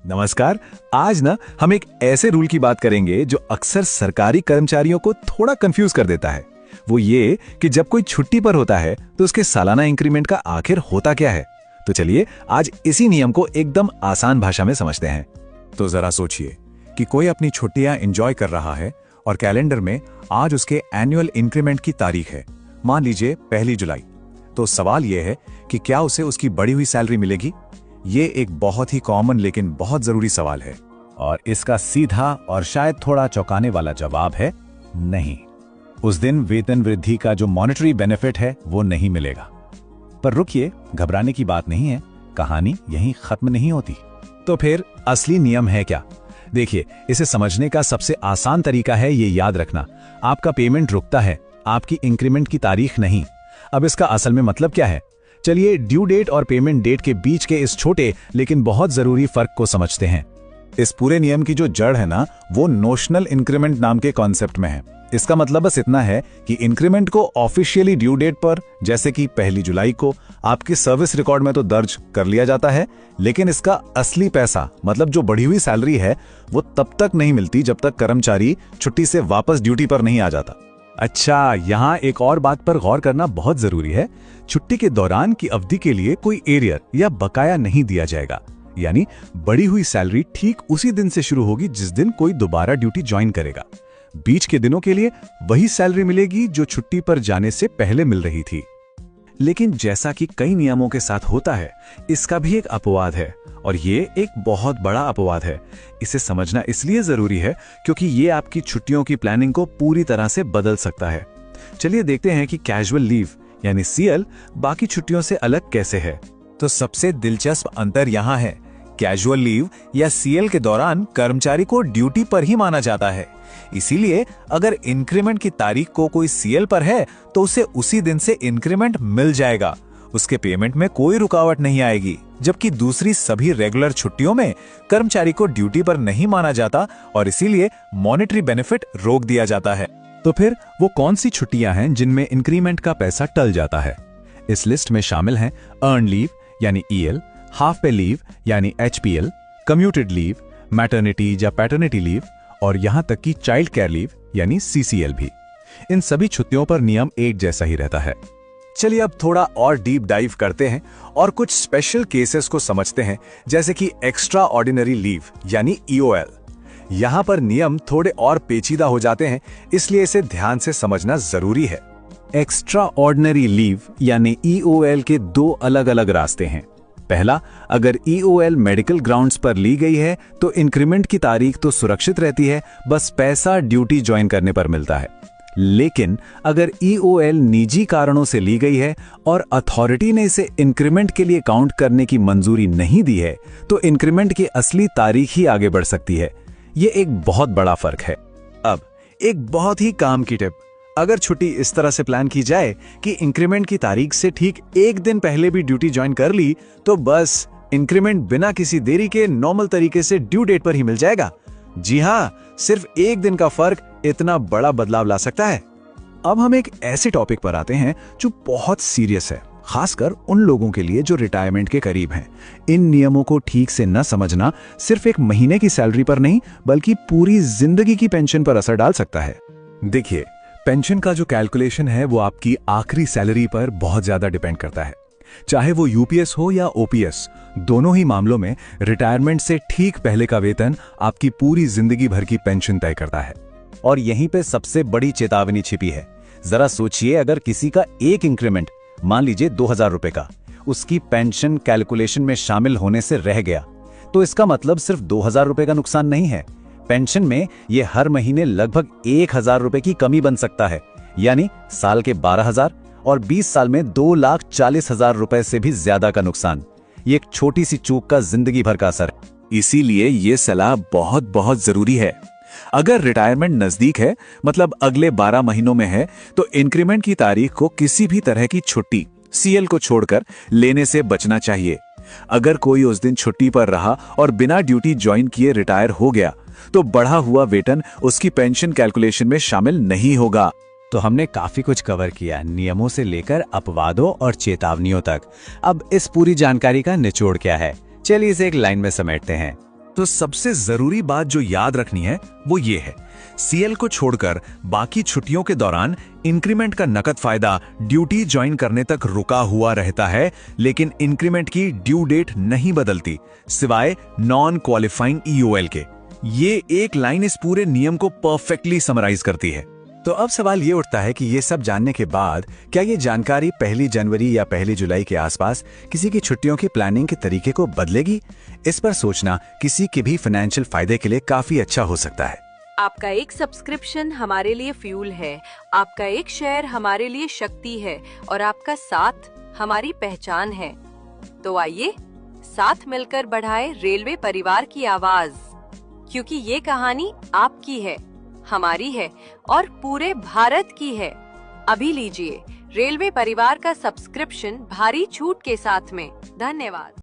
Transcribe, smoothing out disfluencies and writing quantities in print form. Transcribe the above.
नमस्कार। आज ना हम एक ऐसे रूल की बात करेंगे जो अक्सर सरकारी कर्मचारियों को थोड़ा कंफ्यूज कर देता है। वो ये कि जब कोई छुट्टी पर होता है तो उसके सालाना इंक्रीमेंट का आखिर होता क्या है। तो चलिए आज इसी नियम को एकदम आसान भाषा में समझते हैं। तो जरा सोचिए कि कोई अपनी छुट्टियां एंजॉय कर रहा है और कैलेंडर में आज उसके एनुअल इंक्रीमेंट की तारीख है, मान लीजिए 1 जुलाई। तो सवाल यह है कि क्या उसे उसकी बढ़ी हुई सैलरी मिलेगी। ये एक बहुत ही कॉमन लेकिन बहुत जरूरी सवाल है और इसका सीधा और शायद थोड़ा चौंकाने वाला जवाब है नहीं। उस दिन वेतन वृद्धि का जो मॉनेटरी बेनिफिट है वो नहीं मिलेगा। पर रुकिए, घबराने की बात नहीं है, कहानी यहीं खत्म नहीं होती। तो फिर असली नियम है क्या? देखिए, इसे समझने का सबसे आसान तरीका है ये याद रखना, आपका पेमेंट रुकता है, आपकी इंक्रीमेंट की तारीख नहीं। अब इसका असल में मतलब क्या है? चलिए ड्यू डेट और पेमेंट डेट के बीच के इस छोटे लेकिन बहुत जरूरी फर्क को समझते हैं। इस पूरे नियम की जो जड़ है ना, वो नोशनल इंक्रीमेंट नाम के कॉन्सेप्ट में है। इसका मतलब बस इतना है कि इंक्रीमेंट को ऑफिशियली ड्यू डेट पर, जैसे कि 1 जुलाई को, आपके सर्विस रिकॉर्ड में तो दर्ज कर लिया जाता है, लेकिन इसका असली पैसा मतलब जो बढ़ी हुई सैलरी है वो तब तक नहीं मिलती जब तक कर्मचारी छुट्टी से वापस ड्यूटी पर नहीं आ जाता। अच्छा, यहाँ एक और बात पर गौर करना बहुत जरूरी है। छुट्टी के दौरान की अवधि के लिए कोई एरियर या बकाया नहीं दिया जाएगा। यानी बढ़ी हुई सैलरी ठीक उसी दिन से शुरू होगी जिस दिन कोई दोबारा ड्यूटी ज्वाइन करेगा। बीच के दिनों के लिए वही सैलरी मिलेगी जो छुट्टी पर जाने से पहले मिल रही थी। लेकिन जैसा कि कई नियमों के साथ होता है, इसका भी एक अपवाद है और ये एक बहुत बड़ा अपवाद है। इसे समझना इसलिए जरूरी है क्योंकि ये आपकी छुट्टियों की प्लानिंग को पूरी तरह से बदल सकता है। चलिए देखते हैं कि कैजुअल लीव यानी सीएल बाकी छुट्टियों से अलग कैसे है। तो सबसे दिलचस्प अंतर यहाँ है, कैजुअल लीव या सीएल के दौरान कर्मचारी को ड्यूटी पर ही माना जाता है। इसीलिए अगर इंक्रीमेंट की तारीख को कोई सीएल पर है तो उसे उसी दिन से इंक्रीमेंट मिल जाएगा, उसके पेमेंट में कोई रुकावट नहीं आएगी। जबकि दूसरी सभी रेगुलर छुट्टियों में कर्मचारी को ड्यूटी पर नहीं माना जाता और इसीलिए मॉनेटरी बेनिफिट रोक दिया जाता है। तो फिर वो कौन सी छुट्टियां हैं जिनमें इंक्रीमेंट का पैसा टल जाता है? इस लिस्ट में शामिल हैं अर्न लीव यानी ईएल, हाफ पे लीव यानी एचपीएल, कम्यूटेड लीव, मैटरनिटी या पैटर्निटी लीव और यहां तक कि चाइल्ड केयर लीव यानी सीसीएल भी। इन सभी छुट्टियों पर नियम एक जैसा ही रहता है। चलिए अब थोड़ा और डीप डाइव करते हैं और कुछ स्पेशल केसेस को समझते हैं, जैसे कि एक्स्ट्रा ऑर्डिनरी लीव यानी ईओएल। यहां पर नियम थोड़े और पेचीदा हो जाते हैं, इसलिए इसे ध्यान से समझना जरूरी है। एक्स्ट्रा ऑर्डिनरी लीव यानी ईओएल के दो अलग अलग रास्ते हैं। पहला, अगर ईओएल मेडिकल ग्राउंड्स पर ली गई है तो इंक्रीमेंट की तारीख तो सुरक्षित रहती है, बस पैसा ड्यूटी ज्वाइन करने पर मिलता है। लेकिन अगर ईओएल निजी कारणों से ली गई है और अथॉरिटी ने इसे इंक्रीमेंट के लिए काउंट करने की मंजूरी नहीं दी है तो इंक्रीमेंट की असली तारीख ही आगे बढ़ सकती है। ये एक बहुत बड़ा फर्क है। अब एक बहुत ही काम की टिप, अगर छुट्टी इस तरह से प्लान की जाए कि इंक्रीमेंट की तारीख से ठीक एक दिन पहले भी ड्यूटी ज्वाइन कर ली तो बस इंक्रीमेंट बिना किसी देरी के नॉर्मल तरीके से ड्यू डेट पर ही मिल जाएगा। जी हाँ, सिर्फ एक दिन का फर्क इतना बड़ा बदलाव ला सकता है। अब हम एक ऐसे टॉपिक पर आते हैं जो बहुत सीरियस है, खासकर उन लोगों के लिए जो रिटायरमेंट के करीब हैं। इन नियमों को ठीक से न समझना सिर्फ एक महीने की सैलरी पर नहीं बल्कि पूरी जिंदगी की पेंशन पर असर डाल सकता है। देखिए, पेंशन का जो कैलकुलेशन है वो आपकी आखिरी सैलरी पर बहुत ज्यादा डिपेंड करता है। चाहे वो यूपीएस हो या ओपीएस, दोनों ही मामलों में रिटायरमेंट से ठीक पहले का वेतन आपकी पूरी जिंदगी भर की पेंशन तय करता है। और यहीं पे सबसे बड़ी चेतावनी छिपी है। जरा सोचिए, अगर किसी का एक इंक्रीमेंट, मान लीजिए 2000 रुपए का, उसकी पेंशन कैलकुलेशन में शामिल होने से रह गया तो इसका मतलब सिर्फ 2000 रुपए का नुकसान नहीं है। पेंशन में ये हर महीने लगभग 1000 रुपए की कमी बन सकता है, यानी साल के 12,000 और 20 साल में 2,40,000 रुपए से भी ज्यादा का नुकसान। ये एक छोटी सी चूक का जिंदगी भर का असर है। इसीलिए ये सलाह बहुत बहुत जरूरी है। अगर रिटायरमेंट नजदीक है, मतलब अगले 12 महीनों में है, तो इंक्रीमेंट की तारीख को किसी भी तरह की छुट्टी सीएल को छोड़कर लेने से बचना चाहिए। अगर कोई उस दिन छुट्टी पर रहा और बिना ड्यूटी ज्वाइन किए रिटायर हो गया तो बढ़ा हुआ वेतन उसकी पेंशन कैलकुलेशन में शामिल नहीं होगा। तो हमने काफी कुछ कवर किया, नियमों से लेकर अपवादों और चेतावनियों तक। अब इस पूरी जानकारी का निचोड़ क्या है, चलिए इसे एक लाइन में समेटते हैं। तो सबसे जरूरी बात जो याद रखनी है वो ये है, सीएल को छोड़कर बाकी छुट्टियों के दौरान इंक्रीमेंट का नकद फायदा ड्यूटी ज्वाइन करने तक रुका हुआ रहता है, लेकिन इंक्रीमेंट की ड्यू डेट नहीं बदलती सिवाय नॉन क्वालिफाइंग ईओएल के। ये एक लाइन इस पूरे नियम को परफेक्टली समराइज करती है। तो अब सवाल ये उठता है कि ये सब जानने के बाद क्या ये जानकारी 1 जनवरी या 1 जुलाई के आसपास किसी की छुट्टियों की प्लानिंग के तरीके को बदलेगी? इस पर सोचना किसी के भी फाइनेंशियल फायदे के लिए काफी अच्छा हो सकता है। आपका एक सब्सक्रिप्शन हमारे लिए फ्यूल है, आपका एक शेयर हमारे लिए शक्ति है और आपका साथ हमारी पहचान है। तो आइए साथ मिलकर बढ़ाए रेलवे परिवार की आवाज, क्योंकि ये कहानी आपकी है, हमारी है और पूरे भारत की है। अभी लीजिए रेलवे परिवार का सब्सक्रिप्शन भारी छूट के साथ में। धन्यवाद।